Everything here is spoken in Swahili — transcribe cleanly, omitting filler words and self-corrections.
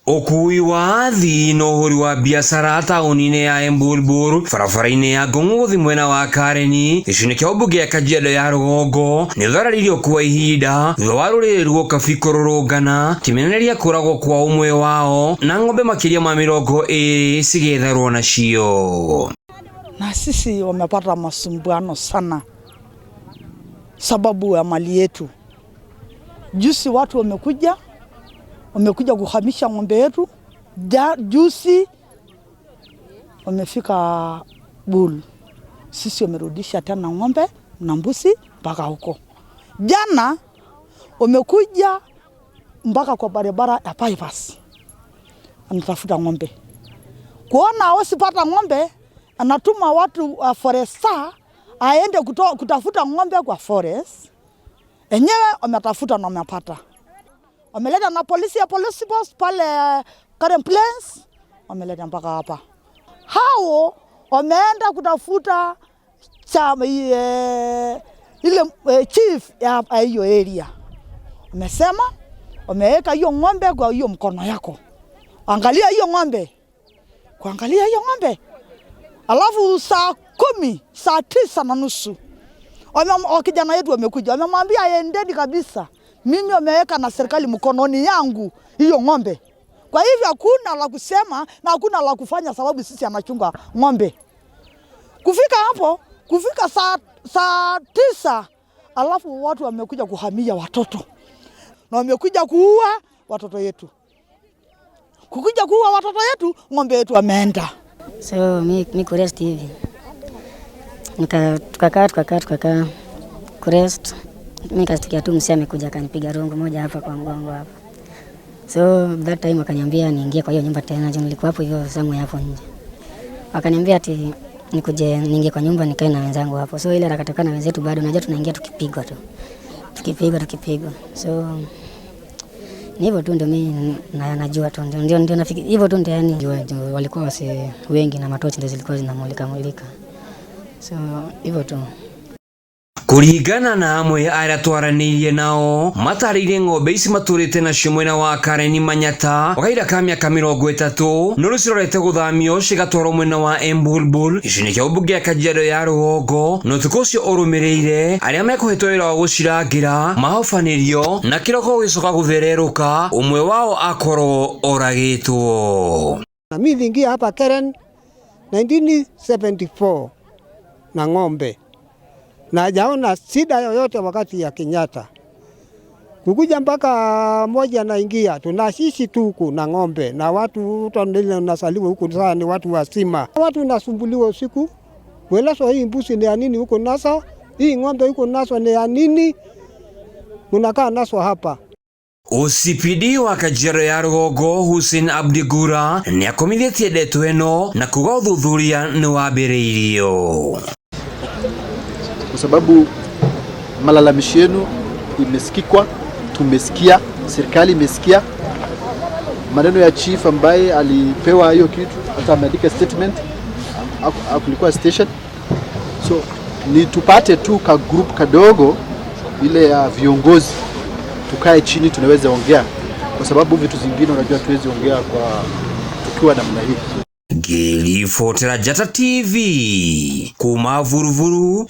Ukui wa athi no huri wa biashara tauni-ini ya EMBULBUL barabara-ini ya Ngong'othi mwena wa Kareni gĩcigo-inĩ kĩa ũmbunge ya Kajiado ya rũgongo nĩ ũthararirio kwa ihinda thutha wa rũrĩrĩ rwa KURURUNGANA kĩmenereria kũragwo kwa ũmwe wao na ng'ombe makĩria ma 20 cigĩetherwo nacio. Na sisi wamepata masumbuano sana sababu ya mali yetu. Juzi watu wamekuja kuhamisha ng'ombe yetu. Juzi wamefika Bul. Sisi wamerudisha tena ng'ombe na mbuzi mpaka huko. Jana wamekuja mpaka kwa barabara ya bypass. Anatafuta ng'ombe. Kuona wasipata ng'ombe, anatuma watu wa foresta aende kutafuta ng'ombe kwa forest. Enyewe wametafuta na wamepata. Wameleta na polisi ya police post pale Current Plains, wameleta mpaka hapa. Hao wameenda kutafuta ile chief ya hiyo area. Wamesema wameweka hiyo ng'ombe kwa hiyo mkono yako. Angalia hiyo ng'ombe. Kuangalia hiyo ng'ombe. Alafu saa 9:30 kijana yetu wamekuja. Wamemwambia aendeni kabisa. Mimi wameweka na serikali mkononi yangu hiyo ng'ombe. Kwa hivyo hakuna la kusema na hakuna la kufanya sababu sisi anachunga ng'ombe. Kufika hapo, saa 9, alafu watu wamekuja kuhamia watoto. Na wamekuja kuua watoto yetu. Kukuja kuua watoto yetu, ng'ombe yetu wameenda. So mi kurest hivi. Tukakaa kurest. Mimi kasikia tu msee amekuja akanipiga rongo moja hapa kwa mgongo hapa. So that time akaniambia niingie kwa hiyo nyumba tena, nilikuwa hapo hivyo somewhere hapo nje. Akaniambia ati nikuje niingie kwa nyumba nikae na wenzangu hapo. So ile rakatoka na wenzetu bado unajua tunaingia tukipigwa tu. Tukipigwa. So ni hivyo tu ndio mimi najua tu ndio nafikiri hivyo tu ndio yani walikuwa wase wengi na matochi ndio zilikuwa zinamulika. So hivyo tu. Kuringana na amwe aria twaranirie nao matarĩirie ng'ombe ici matũrĩte nacio mwena wa Kareni Manyata wakaira ka mĩaka 30 no rĩcirorete gũthamio cigatwarwo mwena wa EMBULBUL gĩcigo-inĩ kĩa ũmbunge ya Kajiado ya rũgongo no ũtukũ ũcio ũrũmĩrĩire arĩa mekũhetwo wĩra wa gũcirangĩra mahobanĩrio na kĩroko gĩcoka gũthererũka ũmwe wao akorwo oragĩtwo. Na mimi niliingia hapa Karen 1974 na ng'ombe. Na hajaona shida yoyote wakati ya Kenyatta. Kukuja mpaka moja naingia, tunashishi tu huku na ng'ombe na watu nasaliwa huku sana ni watu wasima. Watu nasumbuliwa usiku. Weleso hii mbuzi ni ya nini huko nasa? Hii ng'ombe huko nasa ni ya nini? Munakaa naso hapa. OCPD wa Kajiado ya rũgongo Hussein Abdigura nĩ akomithĩtie ndeto ĩno na kuga ũthuthuria nĩ wambĩrĩirio. Kwa sababu malalamishi yenu imesikikwa, tumesikia, serikali imesikia. Maneno ya chief ambaye alipewa hiyo kitu, hata ameandika statement, kulikuwa station. So ni tupate tu ka group kadogo ile ya viongozi, tukae chini tunaweza ongea. Kwa sababu vitu zingine unajua tuwezi ongea kwa tukiwa namna hii. Gilifotera Jata TV kuma Vuruvuru